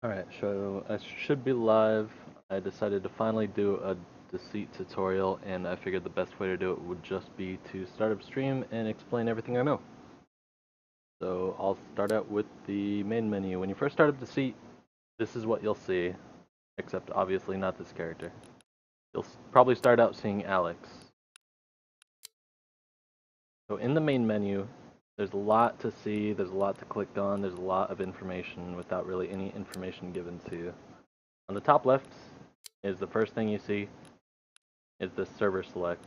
Alright, so I should be live. I decided to finally do a Deceit tutorial, and I figured the best way to do it would just be to start up stream and explain everything I know. So I'll start out with the main menu. When you first start up Deceit, this is what you'll see, except obviously not this character. You'll probably start out seeing Alex. So in the main menu, there's a lot to see, there's a lot to click on, there's a lot of information without really any information given to you. On the top left is the first thing you see is the server select.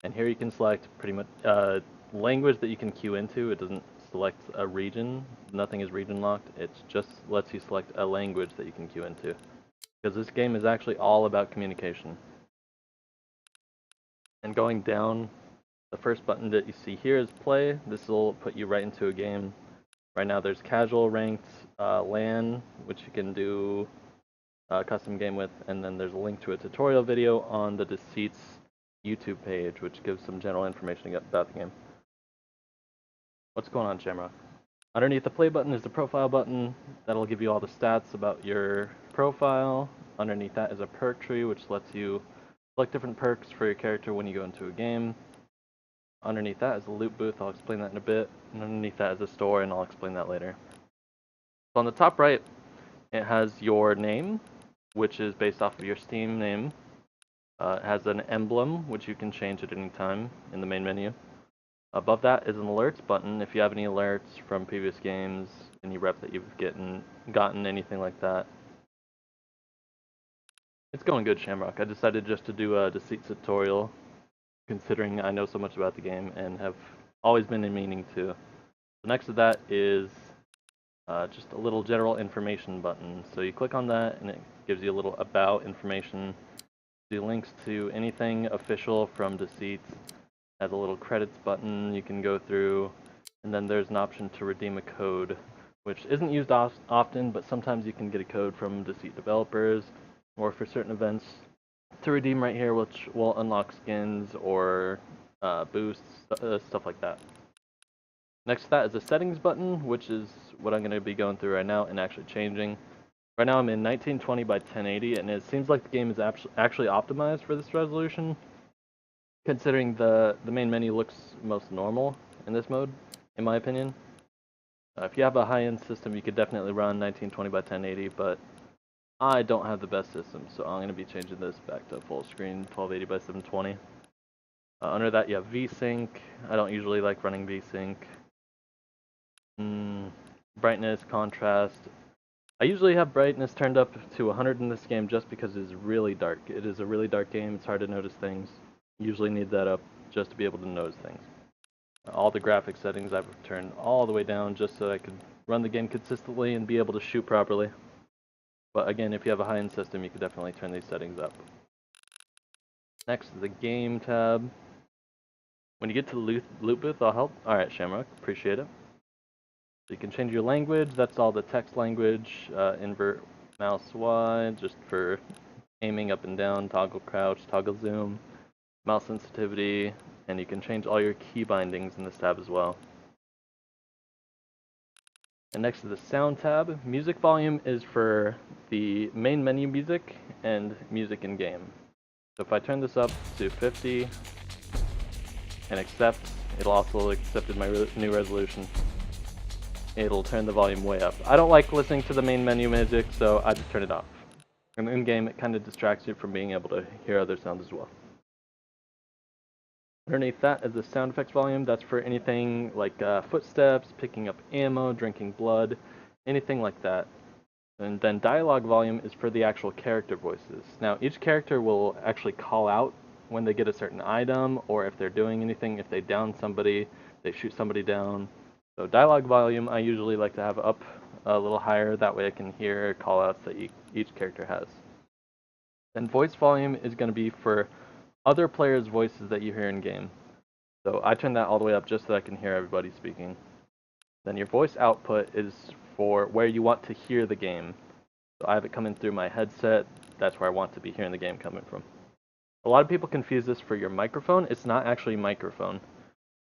And here you can select pretty much language that you can queue into. It doesn't select a region. Nothing is region locked. It just lets you select a language that you can queue into. Because this game is actually all about communication. And going down, the first button that you see here is play. This will put you right into a game. Right now there's casual, ranked, LAN, which you can do custom game with, and then there's a link to a tutorial video on the Deceit's YouTube page, which gives some general information about the game. What's going on, Shamrock? Underneath the play button is the profile button. That'll give you all the stats about your profile. Underneath that is a perk tree, which lets you select different perks for your character when you go into a game. Underneath that is a loot booth. I'll explain that in a bit. And underneath that is a store, and I'll explain that later. So on the top right, it has your name, which is based off of your Steam name. It has an emblem, which you can change at any time in the main menu. Above that is an alerts button. If you have any alerts from previous games, any rep that you've gotten, anything like that. It's going good, Shamrock. I decided just to do a Deceit tutorial, considering I know so much about the game and have always been meaning to. So next to that is just a little general information button. So you click on that, and it gives you a little about information. The links to anything official from Deceit. Has a little credits button you can go through, and then there's an option to redeem a code, which isn't used often, but sometimes you can get a code from Deceit developers, or for certain events, to redeem right here, which will unlock skins or boosts, stuff like that. Next to that is a settings button, which is what I'm going to be going through right now and actually changing. Right now I'm in 1920 by 1080, and it seems like the game is actually optimized for this resolution, considering the main menu looks most normal in this mode, in my opinion. If you have a high-end system, you could definitely run 1920 by 1080, but I don't have the best system, so I'm going to be changing this back to full screen, 1280 by 720. Under that, you have VSync. I don't usually like running VSync. Brightness, contrast. I usually have brightness turned up to 100 in this game just because it is really dark. It is a really dark game. It's hard to notice things. Usually need that up just to be able to notice things. All the graphic settings I've turned all the way down just so I could run the game consistently and be able to shoot properly. But again, if you have a high-end system, you could definitely turn these settings up. Next is the game tab. When you get to the loot booth, I'll help. Alright, Shamrock, appreciate it. So you can change your language. That's all the text language. Invert mouse Y, just for aiming up and down, toggle crouch, toggle zoom, mouse sensitivity, and you can change all your key bindings in this tab as well. And next to the sound tab, music volume is for the main menu music and music in game. So if I turn this up to 50 and accept, it'll also accept my new resolution. It'll turn the volume way up. I don't like listening to the main menu music, so I just turn it off. And in game, it kind of distracts you from being able to hear other sounds as well. Underneath that is the sound effects volume. That's for anything like footsteps, picking up ammo, drinking blood, anything like that. And then dialogue volume is for the actual character voices. Now, each character will actually call out when they get a certain item, or if they're doing anything. If they down somebody, they shoot somebody down. So dialogue volume I usually like to have up a little higher, that way I can hear callouts that each character has. Then voice volume is going to be for other players' voices that you hear in game. So I turn that all the way up just so I can hear everybody speaking. Then your voice output is for where you want to hear the game. So I have it coming through my headset. That's where I want to be hearing the game coming from. A lot of people confuse this for your microphone. It's not actually microphone.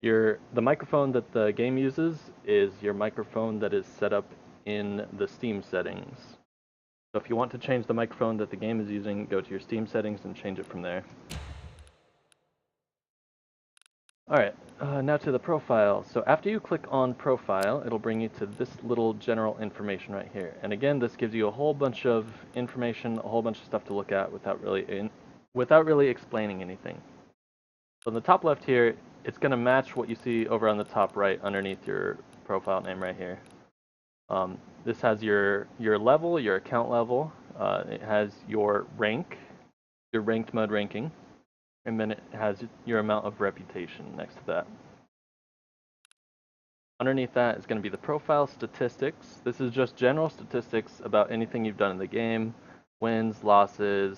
The microphone that the game uses is your microphone that is set up in the Steam settings. So if you want to change the microphone that the game is using, go to your Steam settings and change it from there. Alright, now to the profile. So after you click on profile, it'll bring you to this little general information right here. And again, this gives you a whole bunch of information, a whole bunch of stuff to look at without really explaining anything. So on the top left here, it's going to match what you see over on the top right underneath your profile name right here. This has your level, your account level. It has your rank, your ranked mode ranking. And then it has your amount of reputation next to that. Underneath that is going to be the profile statistics. This is just general statistics about anything you've done in the game. Wins, losses,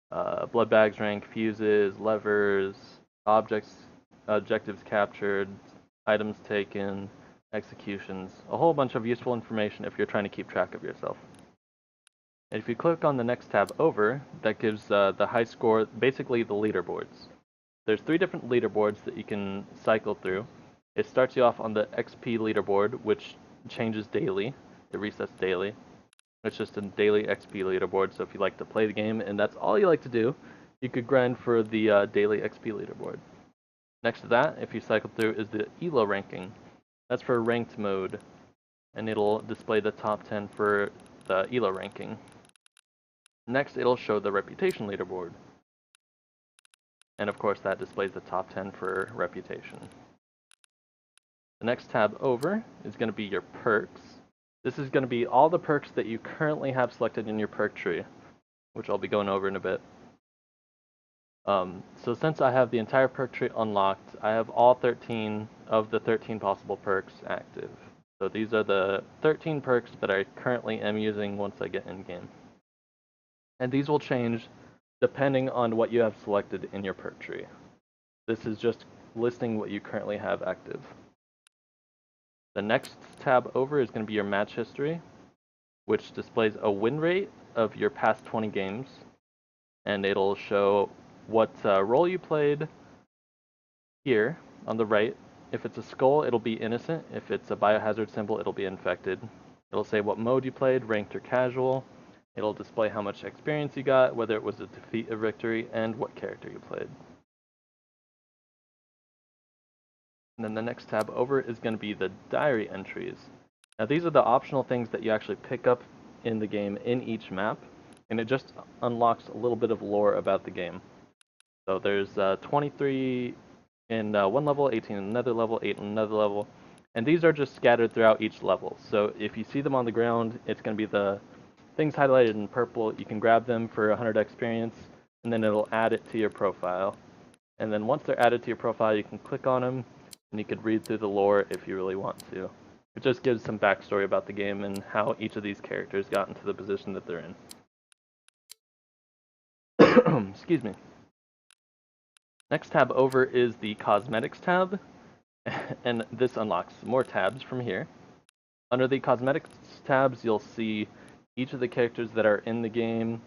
blood bags rank, fuses, levers, objectives captured, items taken, executions. A whole bunch of useful information if you're trying to keep track of yourself. And if you click on the next tab over, that gives the high score, basically the leaderboards. There's 3 different leaderboards that you can cycle through. It starts you off on the XP leaderboard, which changes daily. It resets daily. It's just a daily XP leaderboard, so if you like to play the game and that's all you like to do, you could grind for the daily XP leaderboard. Next to that, if you cycle through, is the ELO ranking. That's for ranked mode, and it'll display the top 10 for the ELO ranking. Next, it'll show the reputation leaderboard. And of course, that displays the top 10 for reputation. The next tab over is going to be your perks. This is going to be all the perks that you currently have selected in your perk tree, which I'll be going over in a bit. So since I have the entire perk tree unlocked, I have all 13 of the 13 possible perks active. So these are the 13 perks that I currently am using once I get in game. And these will change depending on what you have selected in your perk tree. This is just listing what you currently have active. The next tab over is going to be your match history, which displays a win rate of your past 20 games, and it'll show what role you played here on the right. If it's a skull, it'll be innocent. If it's a biohazard symbol, it'll be infected. It'll say what mode you played, ranked or casual. It'll display how much experience you got, whether it was a defeat or victory, and what character you played. And then the next tab over is going to be the diary entries. Now these are the optional things that you actually pick up in the game in each map, and it just unlocks a little bit of lore about the game. So there's 23 in one level, 18 in another level, 8 in another level, and these are just scattered throughout each level. So if you see them on the ground, it's going to be the things highlighted in purple. You can grab them for 100 experience, and then it'll add it to your profile. And then once they're added to your profile, you can click on them, and you could read through the lore if you really want to. It just gives some backstory about the game and how each of these characters got into the position that they're in. Excuse me. Next tab over is the cosmetics tab, and this unlocks more tabs from here. Under the cosmetics tabs, you'll see each of the characters that are in the game.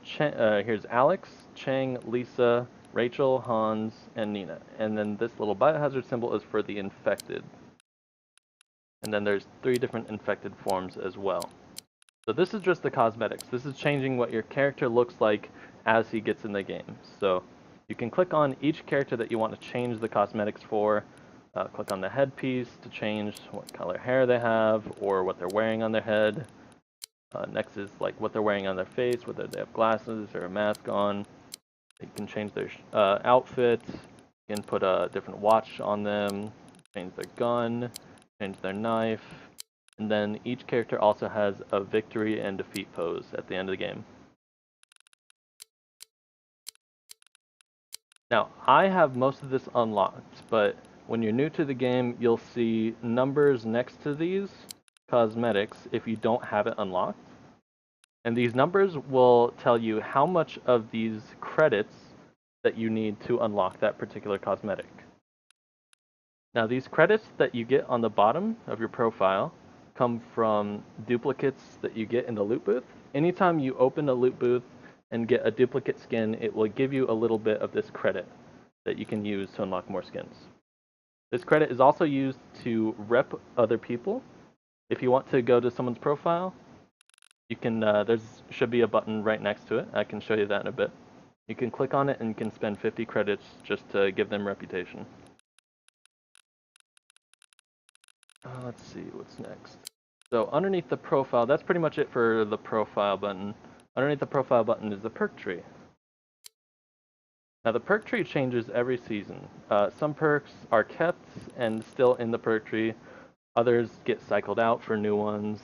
Here's Alex, Chang, Lisa, Rachel, Hans, and Nina. And then this little biohazard symbol is for the infected. And then there's 3 different infected forms as well. So this is just the cosmetics. This is changing what your character looks like as he gets in the game. So you can click on each character that you want to change the cosmetics for. Click on the headpiece to change what color hair they have or what they're wearing on their head. Next is like what they're wearing on their face, whether they have glasses or a mask on. You can change their outfit. You can put a different watch on them, change their gun, change their knife. And then each character also has a victory and defeat pose at the end of the game. Now, I have most of this unlocked, but when you're new to the game, you'll see numbers next to these cosmetics if you don't have it unlocked. And these numbers will tell you how much of these credits that you need to unlock that particular cosmetic. Now, these credits that you get on the bottom of your profile come from duplicates that you get in the loot booth. Anytime you open a loot booth and get a duplicate skin, it will give you a little bit of this credit that you can use to unlock more skins. This credit is also used to rep other people. If you want to go to someone's profile, you can, should be a button right next to it. I can show you that in a bit. You can click on it and you can spend 50 credits just to give them reputation. Let's see, what's next? So underneath the profile, that's pretty much it for the profile button. Underneath the profile button is the perk tree. Now the perk tree changes every season. Some perks are kept and still in the perk tree. Others get cycled out for new ones.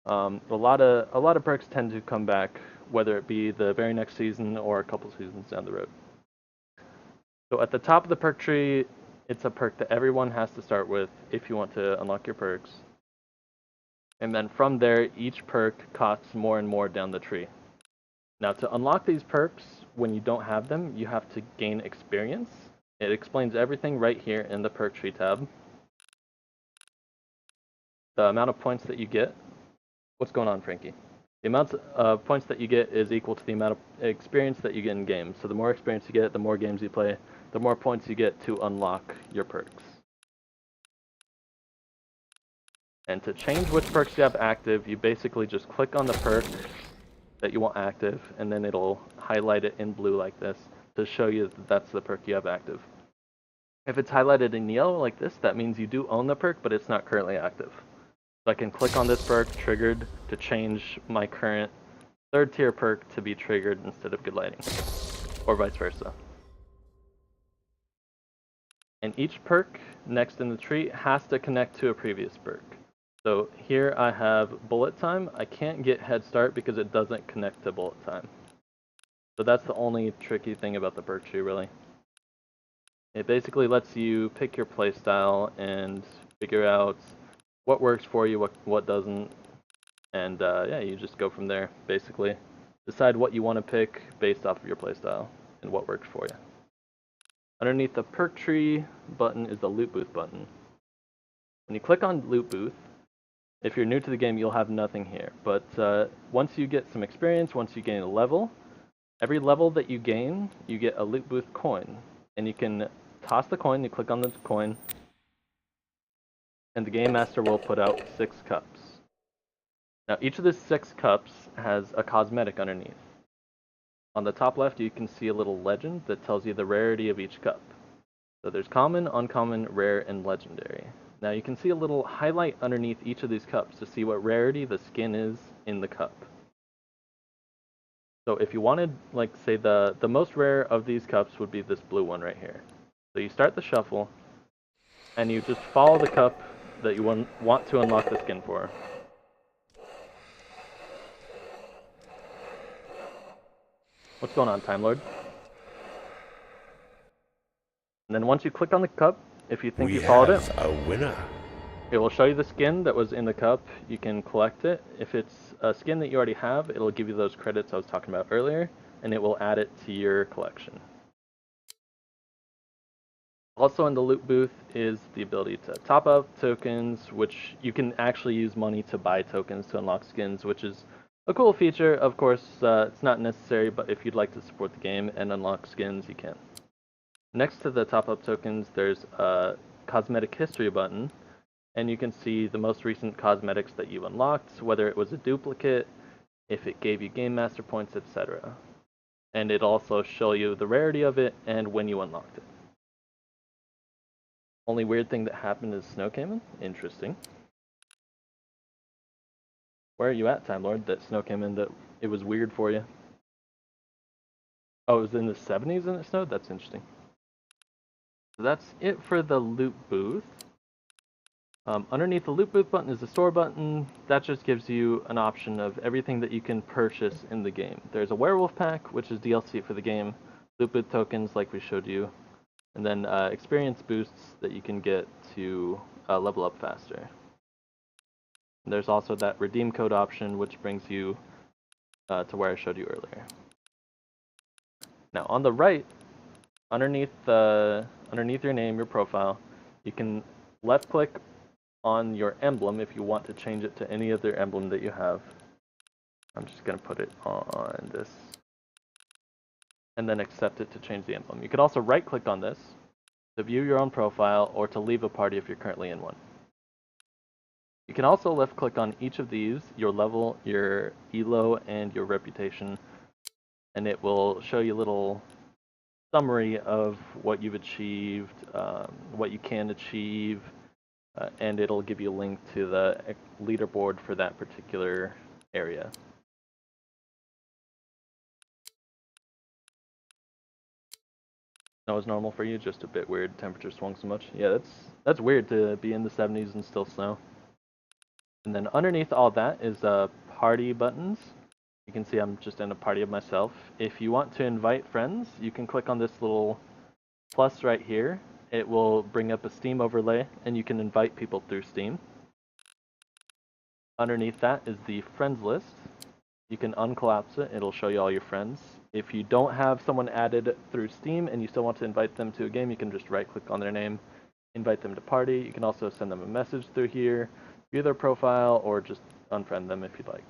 A lot of perks tend to come back, whether it be the very next season or a couple seasons down the road. So at the top of the perk tree, it's a perk that everyone has to start with if you want to unlock your perks. And then from there, each perk costs more and more down the tree. Now to unlock these perks, when you don't have them, you have to gain experience. It explains everything right here in the perk tree tab. The amount of points that you get. What's going on, Frankie? The amount of points that you get is equal to the amount of experience that you get in games. So the more experience you get, the more games you play, the more points you get to unlock your perks. And to change which perks you have active, you basically just click on the perk that you want active, and then it'll highlight it in blue like this to show you that that's the perk you have active. If it's highlighted in yellow like this, that means you do own the perk, but it's not currently active. So I can click on this perk, triggered, to change my current 3rd tier perk to be triggered instead of good lighting, or vice versa. And each perk next in the tree has to connect to a previous perk. So here I have bullet time. I can't get head start because it doesn't connect to bullet time. So that's the only tricky thing about the perk tree, really. It basically lets you pick your playstyle and figure out what works for you, what doesn't, and yeah, you just go from there, basically. Decide what you want to pick based off of your playstyle and what works for you. Underneath the perk tree button is the loot booth button. When you click on loot booth, if you're new to the game, you'll have nothing here. But once you get some experience, once you gain a level, every level that you gain, you get a loot booth coin. And you can toss the coin, you click on the coin, and the game master will put out 6 cups. Now each of the 6 cups has a cosmetic underneath. On the top left, you can see a little legend that tells you the rarity of each cup. So there's common, uncommon, rare, and legendary. Now you can see a little highlight underneath each of these cups to see what rarity the skin is in the cup. So if you wanted, like, say the most rare of these cups would be this blue one right here. So you start the shuffle, and you just follow the cup that you want to unlock the skin for. What's going on, Time Lord? And then once you click on the cup, if you think you followed it, a winner. It will show you the skin that was in the cup. You can collect it. If it's a skin that you already have, it'll give you those credits I was talking about earlier, and it will add it to your collection. Also in the loot booth is the ability to top up tokens, which you can actually use money to buy tokens to unlock skins, which is a cool feature. Of course, it's not necessary, but if you'd like to support the game and unlock skins, you can. Next to the top up tokens, there's a cosmetic history button, and you can see the most recent cosmetics that you unlocked, whether it was a duplicate, if it gave you Game Master points, etc. And it also show you the rarity of it and when you unlocked it. Only weird thing that happened is snow came in. Interesting. Where are you at, Time Lord, that snow came in that it was weird for you? Oh, it was in the 70s and it snowed? That's interesting. So that's it for the loot booth. Underneath the loot booth button is the store button. That just gives you an option of everything that you can purchase in the game. There's a werewolf pack, which is DLC for the game, loot booth tokens like we showed you, and then experience boosts that you can get to level up faster. And there's also that redeem code option, which brings you to where I showed you earlier. Now on the right, underneath your name, your profile, you can left click on your emblem if you want to change it to any other emblem that you have. I'm just going to put it on this and then accept it to change the emblem. You could also right click on this to view your own profile or to leave a party if you're currently in one. You can also left click on each of these, your level, your elo, and your reputation, and it will show you a little summary of what you've achieved, what you can achieve, and it'll give you a link to the leaderboard for that particular area. Snow is normal for you, just a bit weird. Temperature swung so much. Yeah, that's weird to be in the 70s and still snow. And then underneath all that is party buttons. You can see I'm just in a party of myself. If you want to invite friends, you can click on this little plus right here. It will bring up a Steam overlay, and you can invite people through Steam. Underneath that is the friends list. You can uncollapse it. It'll show you all your friends. If you don't have someone added through Steam and you still want to invite them to a game, you can just right-click on their name, invite them to party. You can also send them a message through here, view their profile, or just unfriend them if you'd like.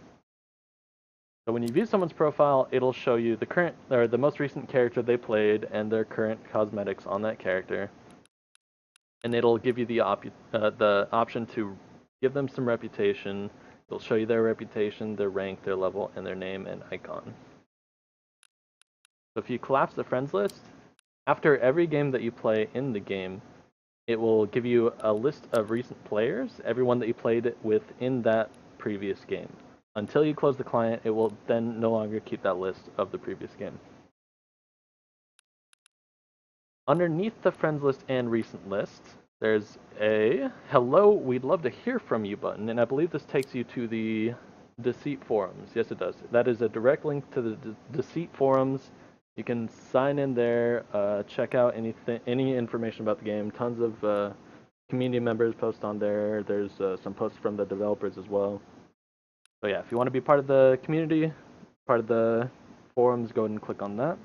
So when you view someone's profile, it'll show you the current or the most recent character they played and their current cosmetics on that character. And it'll give you the option to give them some reputation. It'll show you their reputation, their rank, their level, and their name and icon. So if you collapse the friends list, after every game that you play in the game, it will give you a list of recent players, everyone that you played with in that previous game. Until you close the client, it will then no longer keep that list of the previous game. Underneath the friends list and recent list, there's a hello, we'd love to hear from you button, and I believe this takes you to the Deceit forums. Yes, it does. That is a direct link to the Deceit forums. You can sign in there, check out any information about the game. Tons of community members post on there. There's some posts from the developers as well. So yeah, if you want to be part of the community, part of the forums, go ahead and click on that.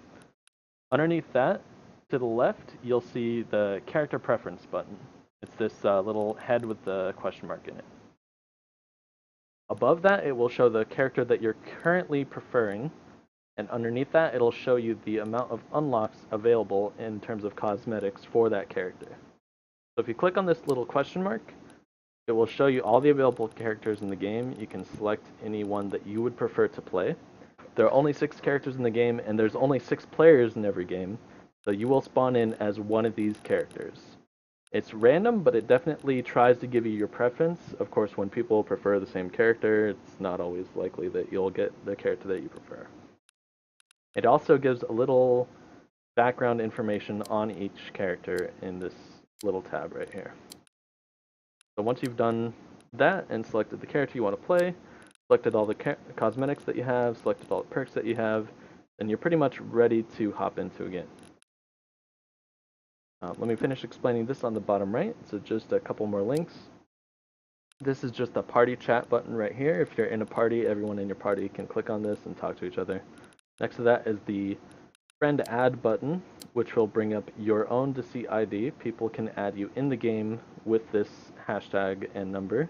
Underneath that, to the left, you'll see the character preference button. It's this little head with the question mark in it. Above that, it will show the character that you're currently preferring, and underneath that, it'll show you the amount of unlocks available in terms of cosmetics for that character. So if you click on this little question mark, it will show you all the available characters in the game. You can select any one that you would prefer to play. There are only 6 characters in the game, and there's only 6 players in every game, so you will spawn in as one of these characters. It's random, but it definitely tries to give you your preference. Of course, when people prefer the same character, it's not always likely that you'll get the character that you prefer. It also gives a little background information on each character in this little tab right here. So once you've done that and selected the character you want to play, selected all the cosmetics that you have, selected all the perks that you have, then you're pretty much ready to hop into a game. Let me finish explaining this on the bottom right, so just a couple more links. This is just the party chat button right here. If you're in a party, everyone in your party can click on this and talk to each other. Next to that is the friend add button, which will bring up your own Deceit ID. People can add you in the game with this hashtag and number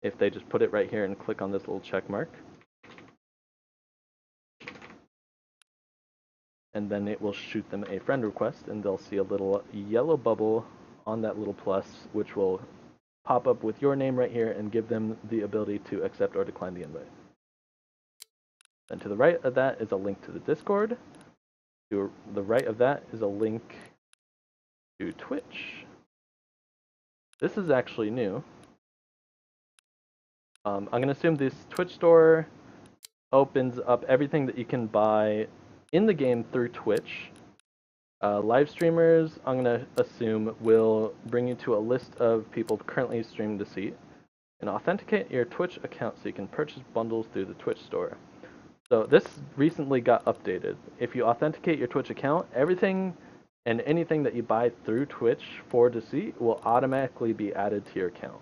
if they just put it right here and click on this little check mark. And then it will shoot them a friend request, and they'll see a little yellow bubble on that little plus, which will pop up with your name right here and give them the ability to accept or decline the invite. And to the right of that is a link to the Discord. To the right of that is a link to Twitch. This is actually new. I'm going to assume this Twitch store opens up everything that you can buy in the game through Twitch. Live streamers, I'm going to assume, will bring you to a list of people currently streaming Deceit and authenticate your Twitch account so you can purchase bundles through the Twitch store. So this recently got updated. If you authenticate your Twitch account, everything and anything that you buy through Twitch for Deceit will automatically be added to your account.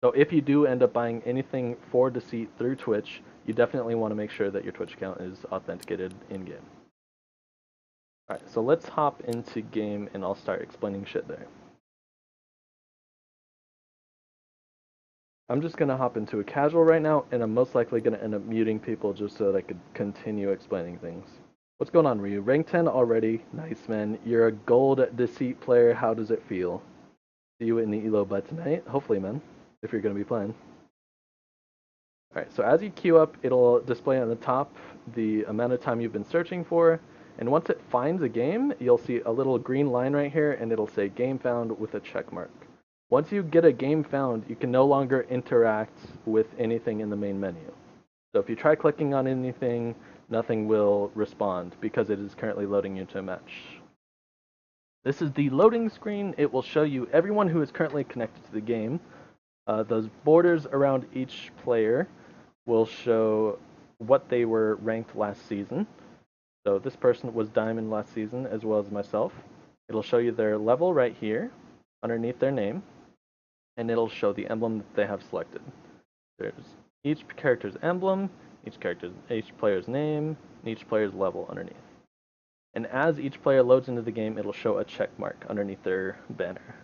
So if you do end up buying anything for Deceit through Twitch, you definitely want to make sure that your Twitch account is authenticated in-game. Alright, so let's hop into game and I'll start explaining shit there. I'm just going to hop into a casual right now, and I'm most likely going to end up muting people just so that I could continue explaining things. What's going on, Ryu? Rank 10 already? Nice, man. You're a gold Deceit player. How does it feel? See you in the Elo by tonight? Hopefully, man. if you're going to be playing. Alright, so as you queue up, it'll display on the top the amount of time you've been searching for, and once it finds a game, you'll see a little green line right here, and it'll say game found with a check mark. Once you get a game found, you can no longer interact with anything in the main menu. So if you try clicking on anything, nothing will respond because it is currently loading you to a match. This is the loading screen. It will show you everyone who is currently connected to the game. Those borders around each player will show what they were ranked last season. So this person was Diamond last season, as well as myself. It'll show you their level right here, underneath their name, and it'll show the emblem that they have selected. There's each character's emblem, each player's name, and each player's level underneath. And as each player loads into the game, it'll show a check mark underneath their banner.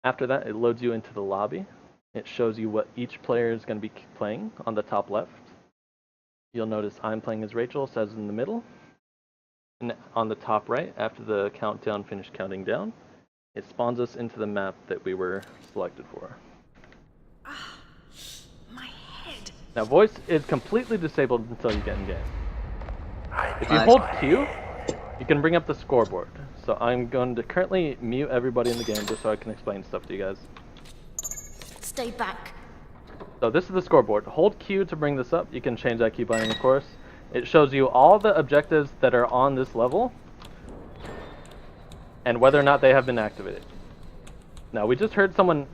After that, it loads you into the lobby. It shows you what each player is going to be playing on the top left. You'll notice I'm playing as Rachel, says in the middle. And on the top right, after the countdown finished counting down, it spawns us into the map that we were selected for. Ah, my head. Now, voice is completely disabled until you get in game. If you hold Q, you can bring up the scoreboard. So I'm going to currently mute everybody in the game just so I can explain stuff to you guys. Stay back. So this is the scoreboard. Hold Q to bring this up. You can change that key binding, of course. It shows you all the objectives that are on this level and whether or not they have been activated. Now, we just heard someone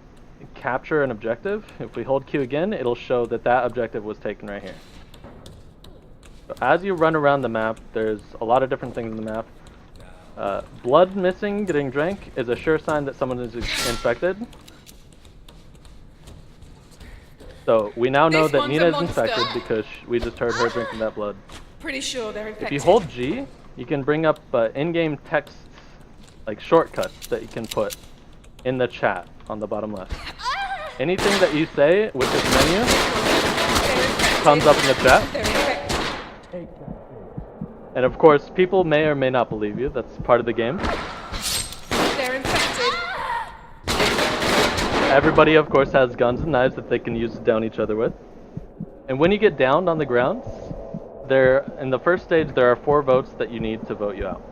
capture an objective. If we hold Q again, it'll show that that objective was taken right here. So as you run around the map, there's a lot of different things in the map. Blood missing, getting drank, is a sure sign that someone is infected. So we now know that Nina is infected because we just heard her drinking that blood. Pretty sure they're infected. If you hold G, you can bring up in-game text, like shortcuts that you can put in the chat on the bottom left. Anything that you say with this menu comes up in the chat. And of course, people may or may not believe you. That's part of the game. They're infected. Everybody, of course, has guns and knives that they can use to down each other with. And when you get downed on the ground, in the first stage, there are 4 votes that you need to vote you out.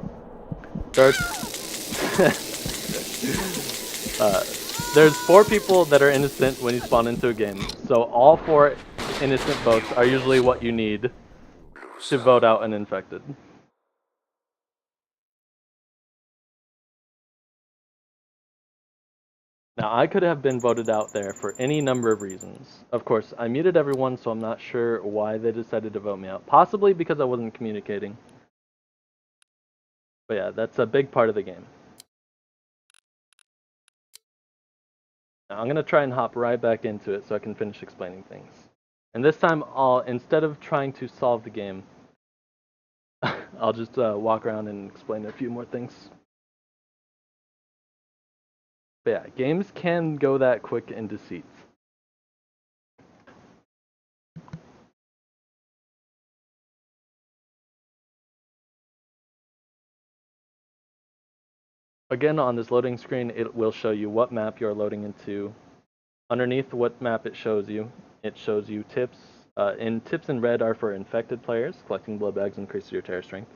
There's 4 people that are innocent when you spawn into a game. So all 4 innocent votes are usually what you need to vote out an infected. Now, I could have been voted out there for any number of reasons. Of course, I muted everyone, so I'm not sure why they decided to vote me out. Possibly because I wasn't communicating. But yeah, that's a big part of the game. Now, I'm going to try and hop right back into it so I can finish explaining things. And this time, instead of trying to solve the game, I'll just walk around and explain a few more things. But yeah, games can go that quick in Deceit. Again, on this loading screen, it will show you what map you're loading into. Underneath what map it shows you tips. Tips in red are for infected players. Collecting blood bags increases your terror strength.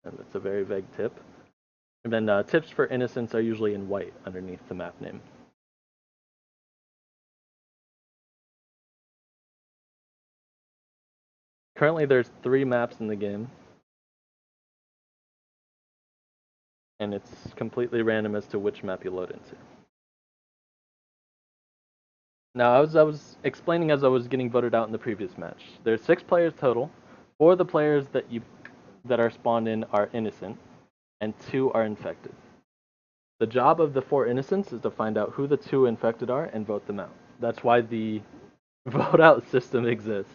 And that's a very vague tip. And then tips for innocents are usually in white underneath the map name. Currently, there's 3 maps in the game. And it's completely random as to which map you load into. Now, as I was explaining as I was getting voted out in the previous match, there's 6 players total. 4 of the players that are spawned in are innocent, and 2 are infected. The job of the 4 innocents is to find out who the 2 infected are and vote them out. That's why the vote out system exists.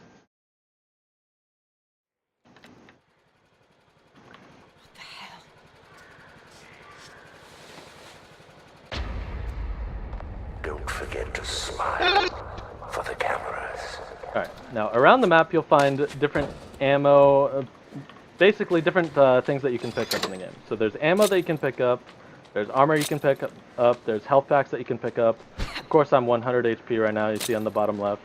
What the hell? Don't forget to smile for the cameras. Alright, now around the map you'll find different ammo, basically different things that you can pick up in the game. So there's ammo that you can pick up, There's armor you can pick up. There's health packs that you can pick up. Of course, I'm 100 HP right now. You see on the bottom left,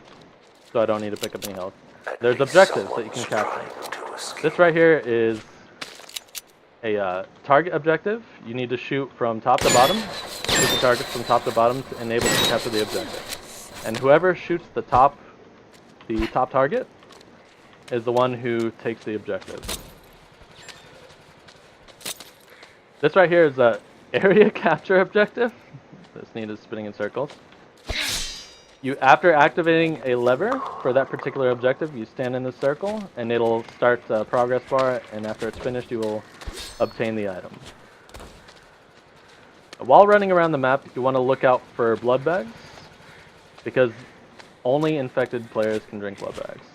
so I don't need to pick up any health. There's objectives that you can capture. This right here is a target objective. You need to shoot from top to bottom. Shoot the targets from top to bottom to enable to capture the objective. And whoever shoots the top target is the one who takes the objective. This right here is a area capture objective. This need is spinning in circles. After activating a lever for that particular objective, you stand in the circle and it'll start a progress bar, and after it's finished you will obtain the item. While running around the map, you want to look out for blood bags, because only infected players can drink blood bags.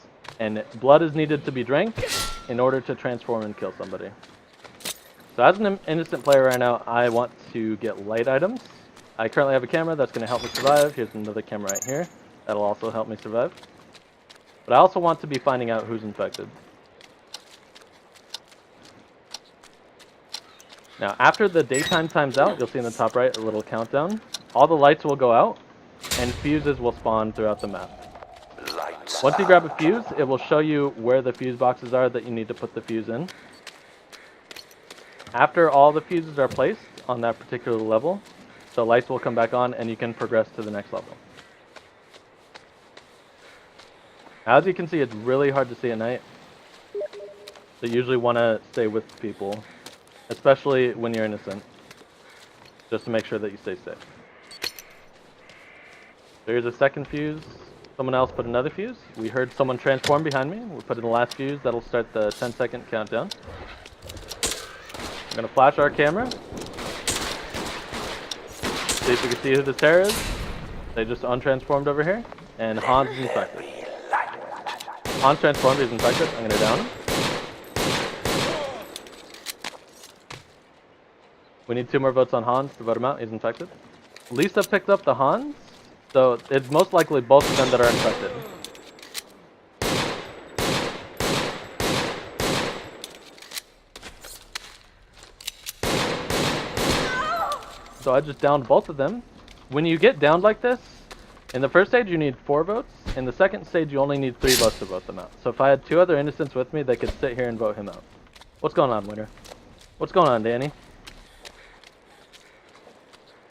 And blood is needed to be drank in order to transform and kill somebody. So as an innocent player right now, I want to get light items. I currently have a camera that's going to help me survive. Here's another camera right here. That'll also help me survive. But I also want to be finding out who's infected. Now, after the daytime times out, you'll see in the top right a little countdown. All the lights will go out, and fuses will spawn throughout the map. Once you grab a fuse, it will show you where the fuse boxes are that you need to put the fuse in. After all the fuses are placed on that particular level, the lights will come back on and you can progress to the next level. As you can see, it's really hard to see at night. So you usually want to stay with people, especially when you're innocent, just to make sure that you stay safe. There's a second fuse. Someone else put another fuse. We heard someone transform behind me. We put in the last fuse. That'll start the 10-second countdown. I'm going to flash our camera. See if we can see who the terror is. They just untransformed over here. And Hans is infected. Hans transformed, he's infected. I'm going to down him. We need 2 more votes on Hans to vote him out. He's infected. Lisa picked up the Hans. So it's most likely both of them that are infected. So I just downed both of them. When you get downed like this, in the first stage you need 4 votes. In the second stage you only need 3 votes to vote them out. So if I had 2 other innocents with me, they could sit here and vote him out. What's going on, Winter? What's going on, Danny?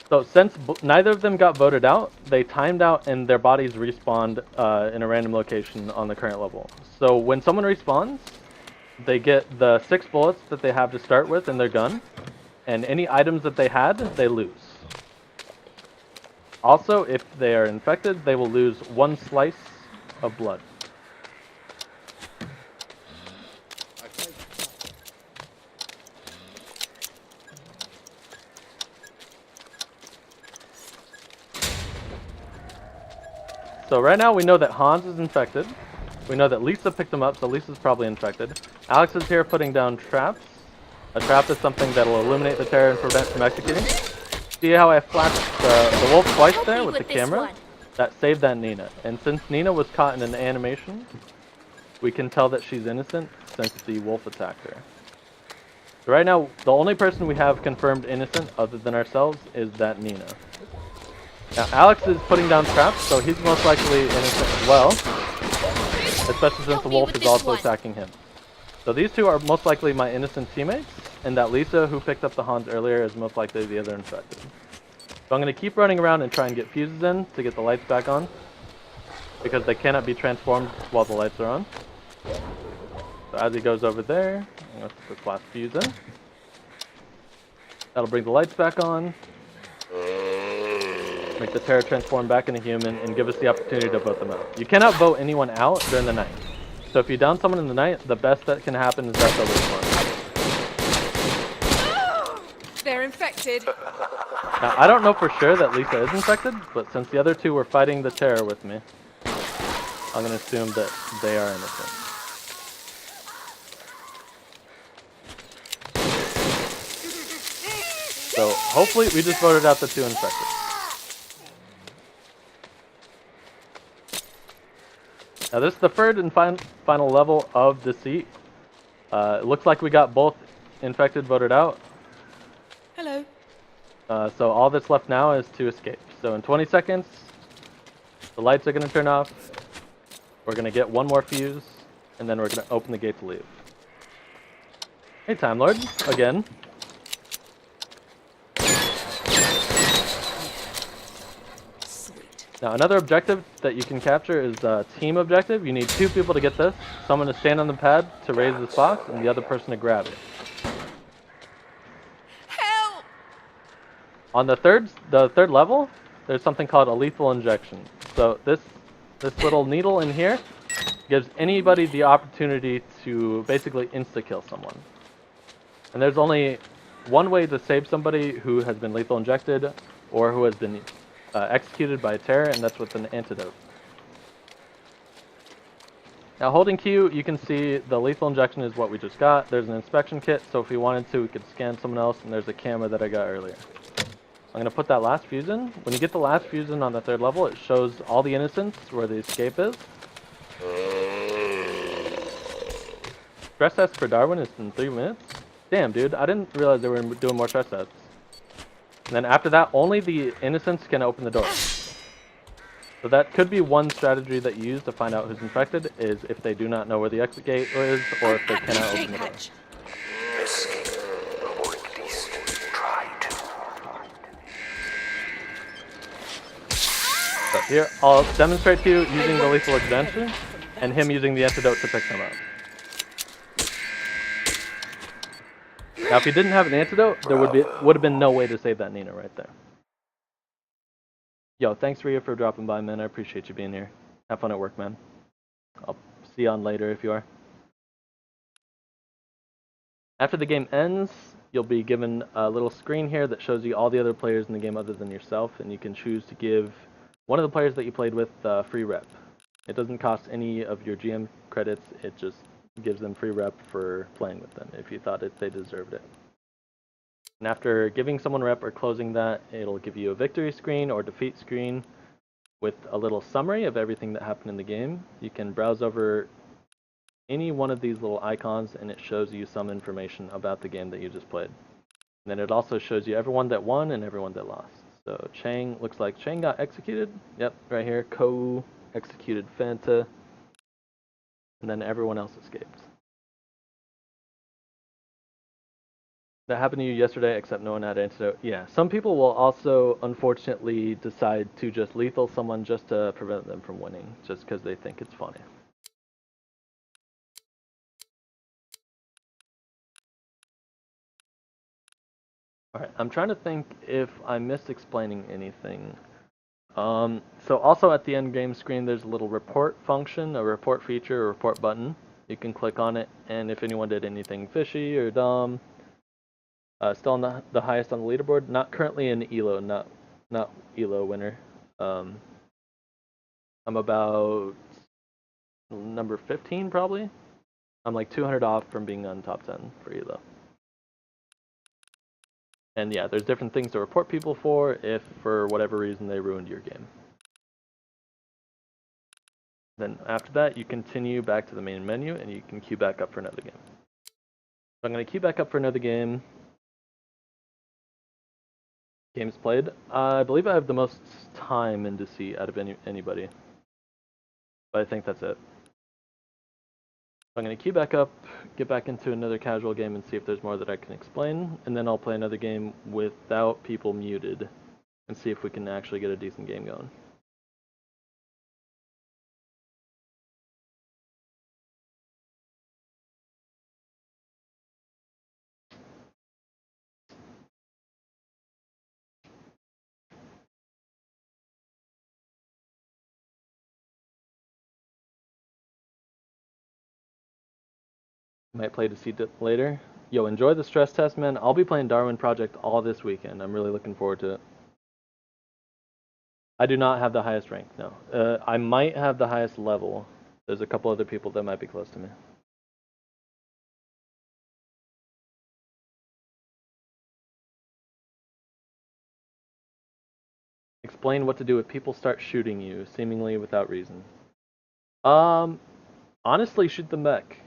So since neither of them got voted out, they timed out and their bodies respawned in a random location on the current level. So when someone respawns, they get the 6 bullets that they have to start with in their gun, and any items that they had, they lose. Also, if they are infected, they will lose 1 slice of blood. So right now we know that Hans is infected. We know that Lisa picked him up, so Lisa's probably infected. Alex is here putting down traps. A trap is something that will illuminate the terror and prevent from executing. See how I flashed the wolf twice there with the camera? That saved that Nina. And since Nina was caught in an animation, we can tell that she's innocent since the wolf attacked her. So right now, the only person we have confirmed innocent other than ourselves is that Nina. Now Alex is putting down traps, so he's most likely innocent as well, especially since the wolf is also attacking him. So these 2 are most likely my innocent teammates, and that Lisa, who picked up the Hans earlier, is most likely the other infected. So I'm going to keep running around and try and get fuses in to get the lights back on, because they cannot be transformed while the lights are on. So as he goes over there, I'm going to put the last fuse in. That'll bring the lights back on, make the terror transform back into human, and give us the opportunity to vote them out. You cannot vote anyone out during the night. So if you down someone in the night, the best that can happen is that they'll respawn. They're infected. Now, I don't know for sure that Lisa is infected, but since the other 2 were fighting the terror with me, I'm going to assume that they are innocent. So hopefully we just voted out the 2 infected. Now this is the 3rd and final level of Deceit. It looks like we got both infected voted out. Hello. So all that's left now is to escape. So in 20 seconds, the lights are going to turn off. We're going to get one more fuse, and then we're going to open the gate to leave. Hey, Time Lord, again. Sweet. Now, another objective that you can capture is a team objective. You need 2 people to get this. Someone to stand on the pad to raise this box, and the other person to grab it. Help! On the third level, there's something called a lethal injection. So this little needle in here gives anybody the opportunity to basically insta-kill someone. And there's only one way to save somebody who has been lethal injected or who has been executed by a terror, and that's with an antidote. Now, holding Q, you can see the lethal injection is what we just got. There's an inspection kit, so if we wanted to, we could scan someone else, and there's a camera that I got earlier. I'm going to put that last fuse in. When you get the last fuse in on the 3rd level, it shows all the innocents where the escape is. Stress test for Darwin is in 3 minutes. Damn, dude, I didn't realize they were doing more stress tests. And then after that, only the innocents can open the door. So that could be one strategy that you use to find out who's infected, is if they do not know where the exit gate is, or if they cannot open the door. Escape, or at least try to. So here, I'll demonstrate to you using the lethal extension, and him using the antidote to pick them up. Now, if he didn't have an antidote, there would have been no way to save that Nina right there. Yo, thanks Rhea for dropping by, man. I appreciate you being here. Have fun at work, man. I'll see you on later if you are. After the game ends, you'll be given a little screen here that shows you all the other players in the game other than yourself, and you can choose to give one of the players that you played with free rep. It doesn't cost any of your GM credits, it just gives them free rep for playing with them if you thought they deserved it. And after giving someone rep or closing that, it'll give you a victory screen or defeat screen with a little summary of everything that happened in the game. You can browse over any one of these little icons and it shows you some information about the game that you just played. And then it also shows you everyone that won and everyone that lost. So Chang, looks like Chang got executed. Yep, right here. Ko executed Fanta. And then everyone else escaped. That happened to you yesterday, except no one had antidote. Yeah, some people will also, unfortunately, decide to just lethal someone just to prevent them from winning, just because they think it's funny. Alright, I'm trying to think if I missed explaining anything. So also at the end game screen, there's a little report function, a report feature, a report button. You can click on it, and if anyone did anything fishy or dumb, still on the highest on the leaderboard. Not currently in ELO, not ELO winner. I'm about number 15 probably. I'm like 200 off from being on top 10 for ELO. And yeah, there's different things to report people for if for whatever reason they ruined your game. Then after that, you continue back to the main menu and you can queue back up for another game. So I'm going to queue back up for another game. Games played. I believe I have the most time in Deceit out of anybody. But I think that's it. I'm going to queue back up, get back into another casual game and see if there's more that I can explain. And then I'll play another game without people muted and see if we can actually get a decent game going. Might play Deceit later. Yo, enjoy the stress test, man. I'll be playing Darwin Project all this weekend. I'm really looking forward to it. I do not have the highest rank, no. I might have the highest level. There's a couple other people that might be close to me. Explain what to do if people start shooting you, seemingly without reason. Honestly, shoot them back.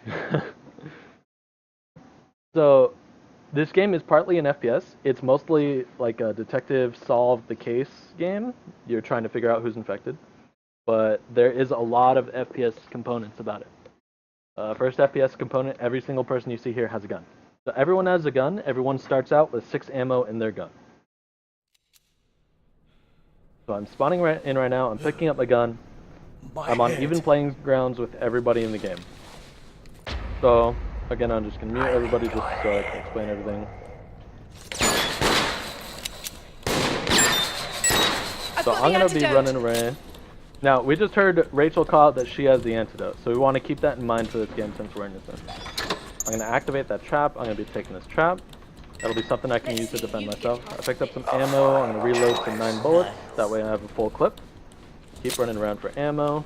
So, This game is partly an FPS. It's mostly like a detective solve the case game. You're trying to figure out who's infected. But there is a lot of FPS components about it. First FPS component, every single person you see here has a gun. So everyone has a gun. Everyone starts out with 6 ammo in their gun. So I'm spawning right now. I'm picking up my gun. I'm on even playing grounds with everybody in the game. So again, I'm just gonna mute everybody just so I can explain everything. So I'm gonna be running away. Now, we just heard Rachel call out that she has the antidote, so we want to keep that in mind for this game since we're innocent. I'm going to activate that trap. I'm going to be taking this trap. That'll be something I can use to defend myself. I picked up some ammo. I'm going to reload some 9 bullets. That way I have a full clip. Keep running around for ammo.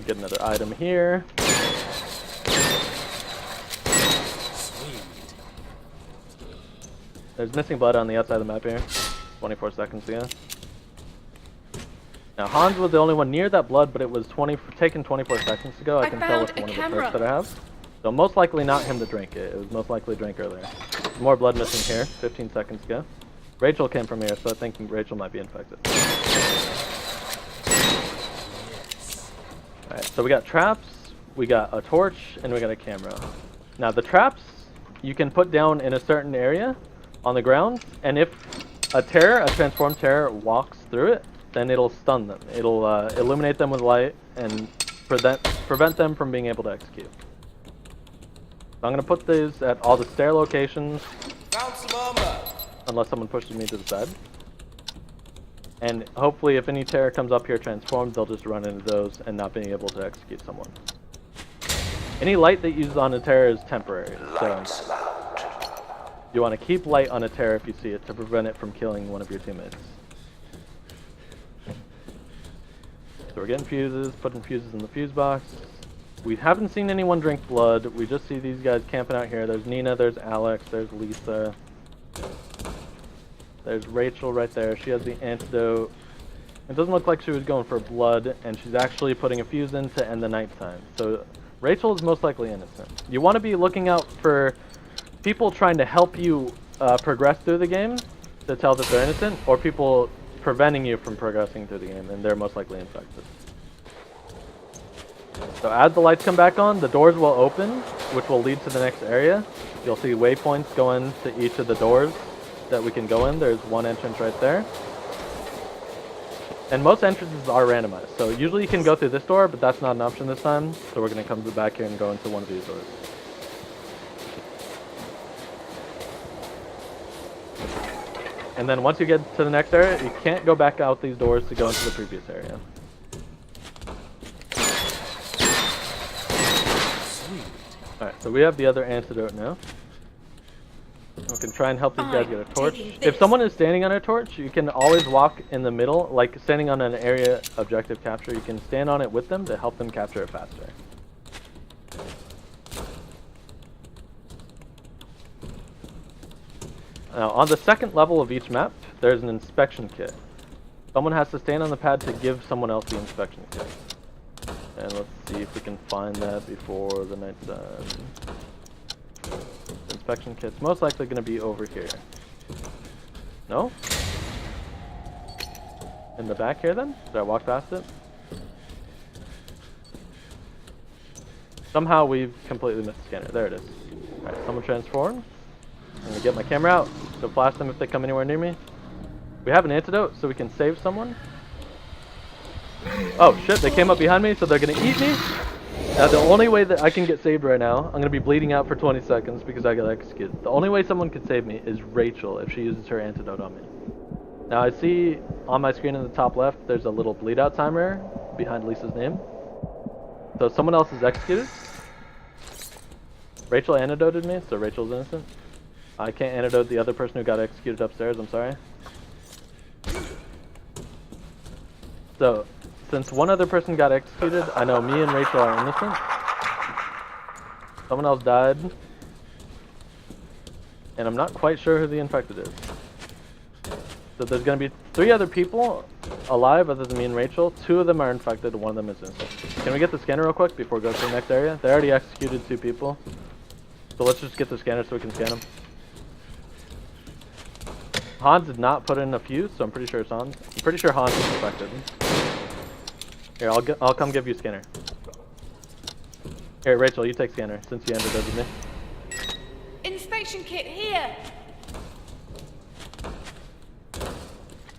Get another item here. There's missing blood on the outside of the map here. 24 seconds ago. Now, Hans was the only one near that blood, but it was taken 24 seconds ago. I can tell with one of the perks that I have. So most likely not him to drink it. It was most likely drank earlier. More blood missing here, 15 seconds ago. Rachel came from here, so I think Rachel might be infected. Alright, so we got traps, we got a torch, and we got a camera. Now the traps, you can put down in a certain area on the ground, and if a transformed terror walks through it, then it'll stun them. It'll illuminate them with light and prevent them from being able to execute. So I'm going to put these at all the stair locations, unless someone pushes me to the side. And hopefully if any terror comes up here transformed, they'll just run into those and not being able to execute someone. Any light that uses on a terror is temporary, so you want to keep light on a terror if you see it to prevent it from killing one of your teammates. So we're getting fuses, putting fuses in the fuse box. We haven't seen anyone drink blood. We just see these guys camping out here. There's Nina, there's Alex, there's Lisa. There's Rachel right there. She has the antidote. It doesn't look like she was going for blood, and she's actually putting a fuse in to end the nighttime. So Rachel is most likely innocent. You want to be looking out for people trying to help you progress through the game to tell that they're innocent, or people preventing you from progressing through the game, and they're most likely infected. So as the lights come back on, the doors will open, which will lead to the next area. You'll see waypoints go into each of the doors that we can go in. There's one entrance right there. And most entrances are randomized, so usually you can go through this door, but that's not an option this time, so we're going to come to the back here and go into one of these doors. And then once you get to the next area, you can't go back out these doors to go into the previous area. Alright, so we have the other antidote now. We can try and help these guys get a torch. If someone is standing on a torch, you can always walk in the middle, like standing on an area objective capture. You can stand on it with them to help them capture it faster. Now, on the second level of each map, there's an inspection kit. Someone has to stand on the pad to give someone else the inspection kit. And let's see if we can find that before the night's done. The inspection kit's most likely going to be over here. No? In the back here then? Did I walk past it? Somehow we've completely missed the scanner. There it is. Alright, someone transformed. I'm going to get my camera out to flash them if they come anywhere near me. We have an antidote, so we can save someone. Oh shit, they came up behind me, so they're going to eat me. Now the only way that I can get saved right now, I'm going to be bleeding out for 20 seconds because I got executed. The only way someone can save me is Rachel if she uses her antidote on me. Now I see on my screen in the top left, there's a little bleed out timer behind Lisa's name. So someone else is executed. Rachel antidoted me, so Rachel's innocent. I can't antidote the other person who got executed upstairs, I'm sorry. So, since one other person got executed, I know me and Rachel are innocent. Someone else died. And I'm not quite sure who the infected is. So there's going to be 3 other people alive other than me and Rachel. 2 of them are infected, 1 of them is innocent. Can we get the scanner real quick before we go to the next area? They already executed 2 people. So let's just get the scanner so we can scan him. Hans did not put in a fuse, so I'm pretty sure it's Hans. I'm pretty sure Hans is infected. Here, I'll come give you scanner. Here, Rachel, you take scanner since you ended up with me. Inspection kit here.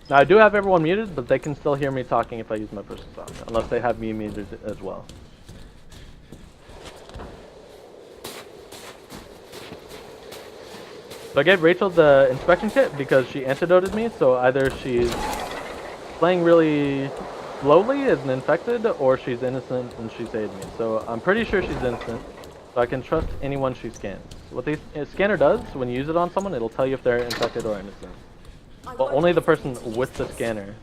Now I do have everyone muted, but they can still hear me talking if I use my personal sound, unless they have me muted as well. So I gave Rachel the inspection kit because she antidoted me, so either she's playing really slowly as an infected, or she's innocent and she saved me. So I'm pretty sure she's innocent, so I can trust anyone she scans. What the scanner does, when you use it on someone, it'll tell you if they're infected or innocent. Well, only the person with the scanner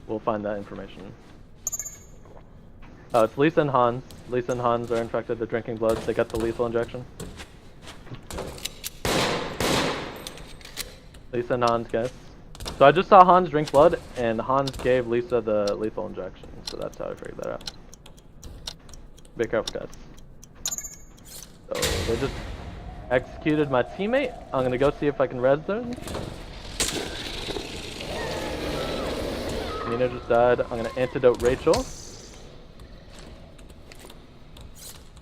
will find that information. Oh, it's Lisa and Hans. Lisa and Hans are infected, they're drinking blood, they got the lethal injection. Lisa and Hans, guys. So I just saw Hans drink blood, and Hans gave Lisa the lethal injection, so that's how I figured that out. Be careful, guys. So they just executed my teammate. I'm gonna go see if I can res them. Nina just died. I'm gonna antidote Rachel.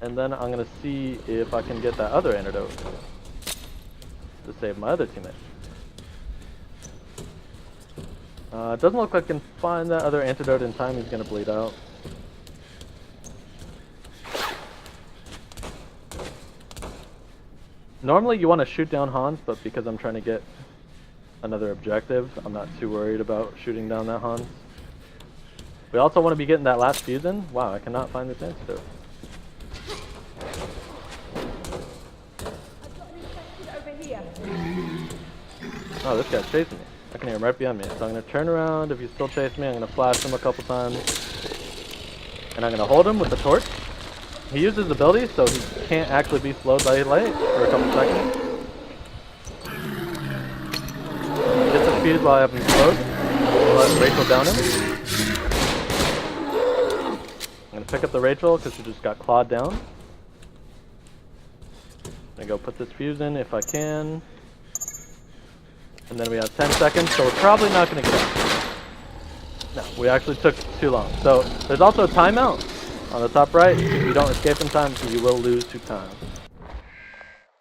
And then I'm gonna see if I can get that other antidote to save my other teammate. It doesn't look like I can find that other antidote in time. He's gonna bleed out. Normally you want to shoot down Hans, but because I'm trying to get another objective, I'm not too worried about shooting down that Hans. We also want to be getting that last fuse in. Wow, I cannot find this antidote. Over here. Oh, this guy's chasing me. I can hear him right behind me. So I'm going to turn around. If he's still chasing me, I'm going to flash him a couple times. And I'm going to hold him with the torch. He uses ability, so he can't actually be slowed by light for a couple seconds. Get the fuse while I have him slowed. Let Rachel down him. I'm going to pick up the Rachel because she just got clawed down. I'm going to go put this fuse in if I can. And then we have 10 seconds, so we're probably not going to get out. No, we actually took too long. So there's also a timeout on the top right. If you don't escape in time, you will lose to time.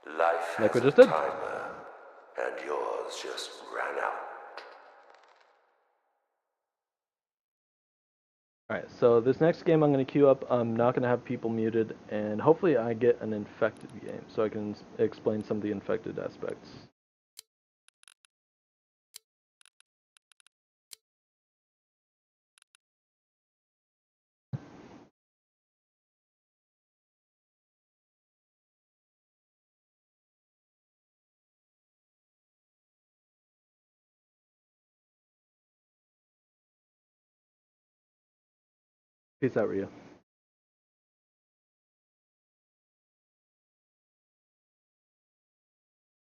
Life Like we has just a did. timer, and yours just ran out. Alright, so this next game I'm going to queue up, I'm not going to have people muted, and hopefully I get an infected game, so I can explain some of the infected aspects. Peace out, Rhea.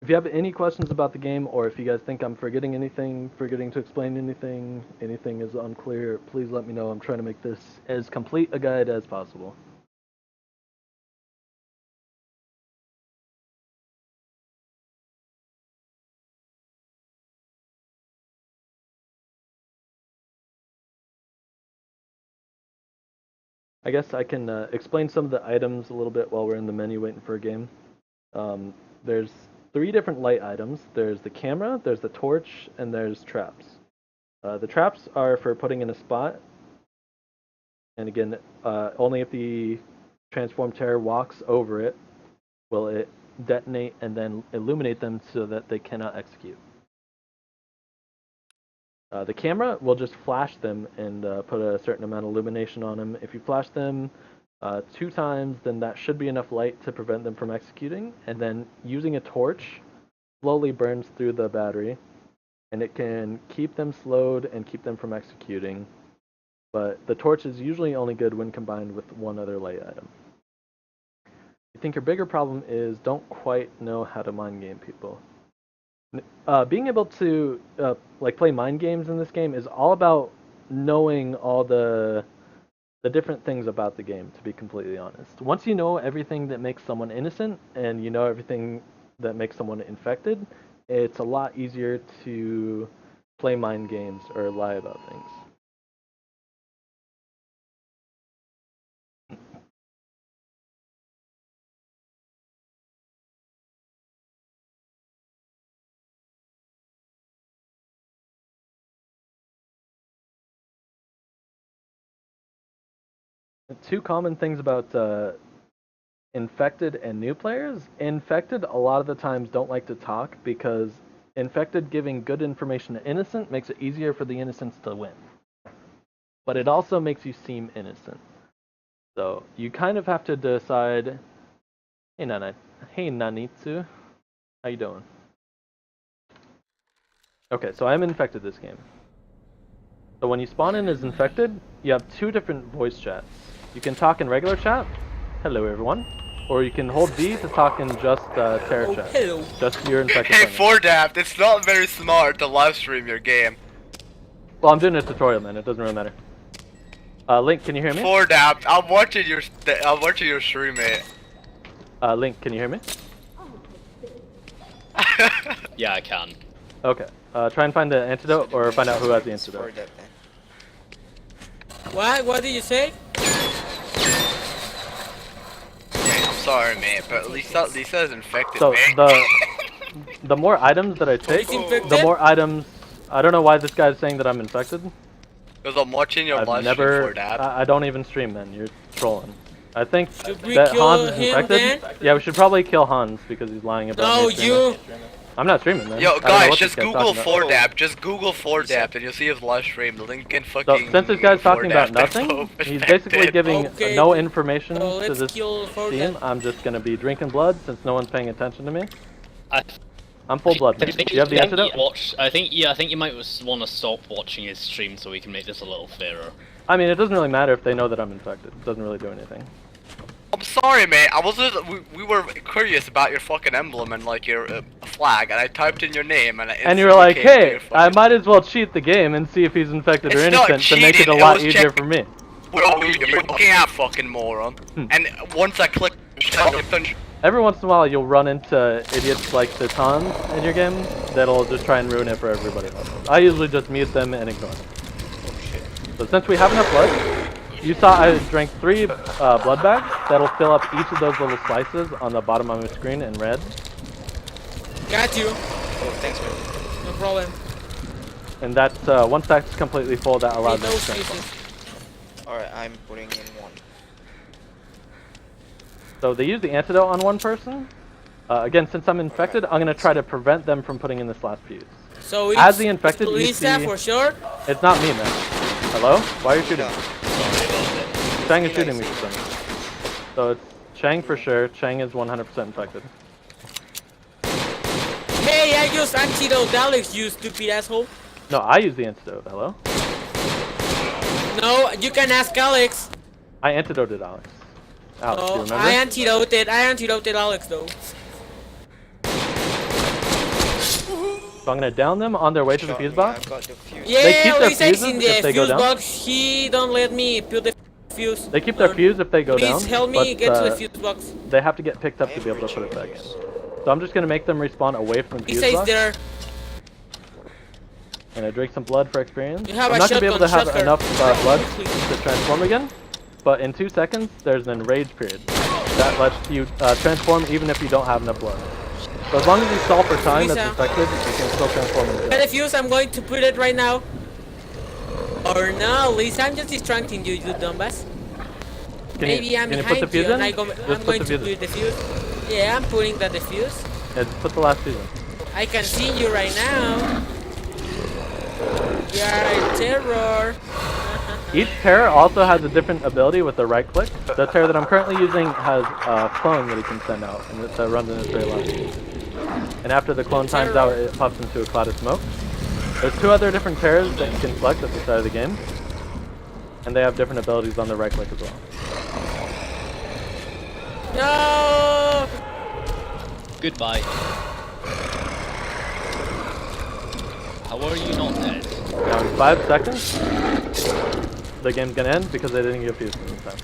If you have any questions about the game, or if you guys think I'm forgetting anything, forgetting to explain anything, anything is unclear, please let me know. I'm trying to make this as complete a guide as possible. I guess I can explain some of the items a little bit while we're in the menu waiting for a game. There's 3 different light items. There's the camera, there's the torch, and there's traps. The traps are for putting in a spot. And again, only if the transformed terror walks over it will it detonate and then illuminate them so that they cannot execute. The camera will just flash them and put a certain amount of illumination on them. If you flash them 2 times, then that should be enough light to prevent them from executing. And then using a torch slowly burns through the battery, and it can keep them slowed and keep them from executing. But the torch is usually only good when combined with one other light item. I think your bigger problem is don't quite know how to mind game people. Being able to like play mind games in this game is all about knowing all the the different things about the game, to be completely honest. Once you know everything that makes someone innocent and you know everything that makes someone infected, it's a lot easier to play mind games or lie about things. Two common things about infected and new players. Infected a lot of the times don't like to talk because infected giving good information to innocent makes it easier for the innocents to win. But it also makes you seem innocent. So you kind of have to decide, hey Nanitsu, how you doing? Okay, so I'm infected this game. So when you spawn in as infected, you have two different voice chats. You can talk in regular chat, hello everyone, or you can hold V to talk in just terror chat, hello. just your infected Hey, partner. 4dapt's, it's not very smart to live stream your game. Well, I'm doing a tutorial, man. It doesn't really matter. Link, can you hear me? 4dapt's, I'm watching your stream, mate. Link, can you hear me? Yeah, I can. Okay. Try and find the antidote, or find out who has the antidote. What did you say? I'm sorry, mate, but Lisa is infected, So mate. the more items that I take, He's infected? the more items. I don't know why this guy's saying that I'm infected. Because I'm watching your I've live never. stream, 4dap's. I don't even stream, man. You're trolling. I think Should we that kill Hans is him infected. then? Yeah, we should probably kill Hans because he's lying about No, me streaming. you. I'm not streaming, man. I Yo, don't know guys, what just this guy's Google talking about. 4dap's. Just Google 4dap's and you'll see his live stream. The link in fucking. So since this guy's talking about 4dap's nothing, info he's infected. basically giving Okay, no information so to let's this kill for team. them. I'm just gonna be drinking blood since no one's paying attention to me. I I'm full blood. Man. Do you have the antidote? I think you might want to stop watching his stream so we can make this a little fairer. I mean, it doesn't really matter if they know that I'm infected. It doesn't really do anything. I'm sorry, mate. I was just, we were curious about your fucking emblem and like your flag, and I typed in your name, and And you were like, hey, I might as well cheat the game and see if he's infected or It's not innocent to make it a cheating, it lot was easier check- for me. Well, you're looking at fucking moron. And once I click, Every once in a while, you'll run into idiots like the Tons in your game that'll just try and ruin it for everybody else. I usually just mute them and ignore them. So since we have enough blood, you saw I drank 3 blood bags that'll fill up each of those little slices on the bottom of my screen in red. Got you. Oh, thanks, man. No problem. And that's once that's completely full, that allows me No to transform. excuses. Alright, I'm putting in one. So they use the antidote on one person. Again, since I'm infected, I'm gonna try to prevent them from putting in this last fuse. So it's As the infected, you Lisa see- for sure. It's not me, man. Hello? Why are you shooting? No. Chang is shooting me for some reason. So it's Chang for sure. Chang is 100% infected. Hey, I used antidote, Alex, you stupid asshole. No, I use the antidote. Hello? No, you can ask Alex. I antidoted Alex. Alex, do you Oh, remember? I antidoted Alex though. So I'm gonna down them on their way to the Shot fuse me, box. I've got the fuse. Yeah, keep their Lisa's in fuses if the they go fuse down? box. He don't let me put the fuse. They keep their Lord. fuse if they go down. Please help me but, get to the fuse box. They have to get picked up to be able to put it back in. So I'm just gonna make them respawn away from the fuse Lisa is box. there. And I drink some blood for experience. You have I'm a not gonna be able to shotgun, have shotgun. enough blood Please. to transform again. But in 2 seconds, there's an enrage period. That lets you transform even if you don't have enough blood. So as long as you stall for time as Lisa. infected, you can still transform into Get the fuse, I'm going to put it right now. Or no, Lisa, I'm just distracting you, you dumbass. Maybe I'm can you behind put the fuse you in? and I'm Just going put to the fuse in. put the fuse. Yeah, I'm putting that defuse. Yeah, just put the last fuse in. I can see you right now. You are in terror. Each terror also has a different ability with the right click. The terror that I'm currently using has a clone that he can send out, and it runs in a straight line. And after the clone times out, it puffs into a cloud of smoke. There's 2 other different terrors that you can select at the start of the game, and they have different abilities on the right click as well. No! Goodbye. How are you not dead? Now in 5 seconds, the game's gonna end because I didn't get fused this time.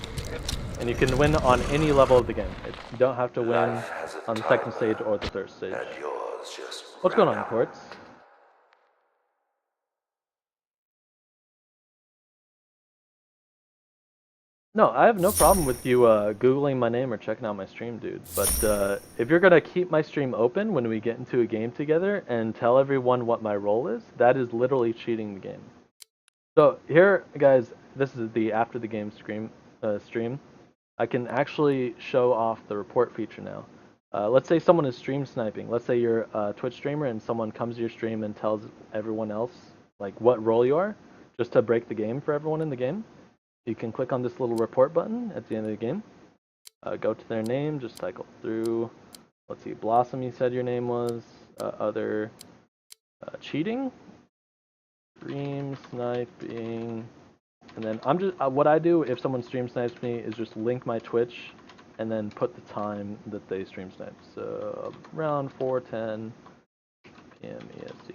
And you can win on any level of the game. You don't have to win on the second stage or the third stage. And yours just What's going ran on, out. Quartz? No, I have no problem with you Googling my name or checking out my stream, dude. But if you're gonna keep my stream open when we get into a game together and tell everyone what my role is, that is literally cheating the game. So here, guys, this is the after the game stream. I can actually show off the report feature now. Let's say someone is stream sniping. Let's say you're a Twitch streamer and someone comes to your stream and tells everyone else like what role you are, just to break the game for everyone in the game. You can click on this little report button at the end of the game. Go to their name, just cycle through. Let's see, Blossom, you said your name was. Other cheating, stream sniping, and then I'm just what I do if someone stream snipes me is just link my Twitch, and then put the time that they stream snipe. So around 4:10 p.m. EST,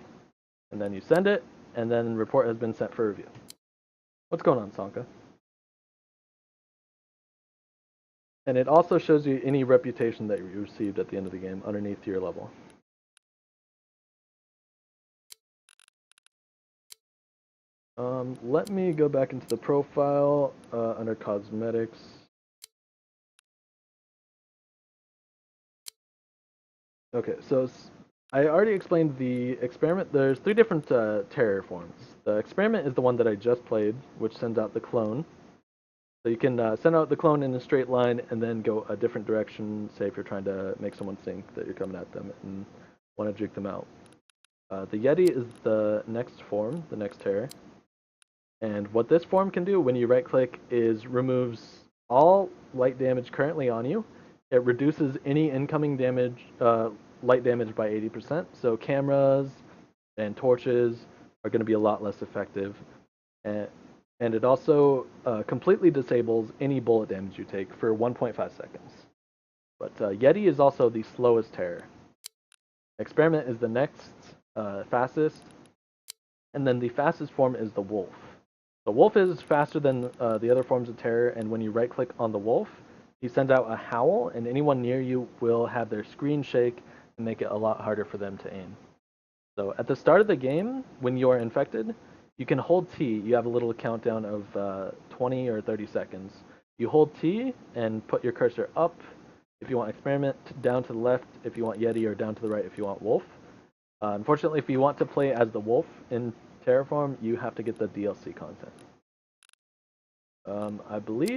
and then you send it, and then report has been sent for review. What's going on, Sanka? And it also shows you any reputation that you received at the end of the game underneath your level. Let me go back into the profile under cosmetics. Okay, so I already explained the experiment. There's 3 different terror forms. The experiment is the one that I just played, which sends out the clone. So you can send out the clone in a straight line and then go a different direction, say if you're trying to make someone think that you're coming at them and want to juke them out. The Yeti is the next form, the next terror. And what this form can do when you right click is removes all light damage currently on you. It reduces any incoming damage, light damage by 80%. So cameras and torches are going to be a lot less effective. And it also completely disables any bullet damage you take for 1.5 seconds. But Yeti is also the slowest terror. Experiment is the next fastest. And then the fastest form is the Wolf. The Wolf is faster than the other forms of terror, and when you right click on the Wolf, he sends out a howl, and anyone near you will have their screen shake and make it a lot harder for them to aim. So at the start of the game, when you are infected, you can hold T. You have a little countdown of 20 or 30 seconds. You hold T and put your cursor up if you want Experiment, down to the left if you want Yeti, or down to the right if you want Wolf. Unfortunately, if you want to play as the Wolf in Terraform, you have to get the DLC content. I believe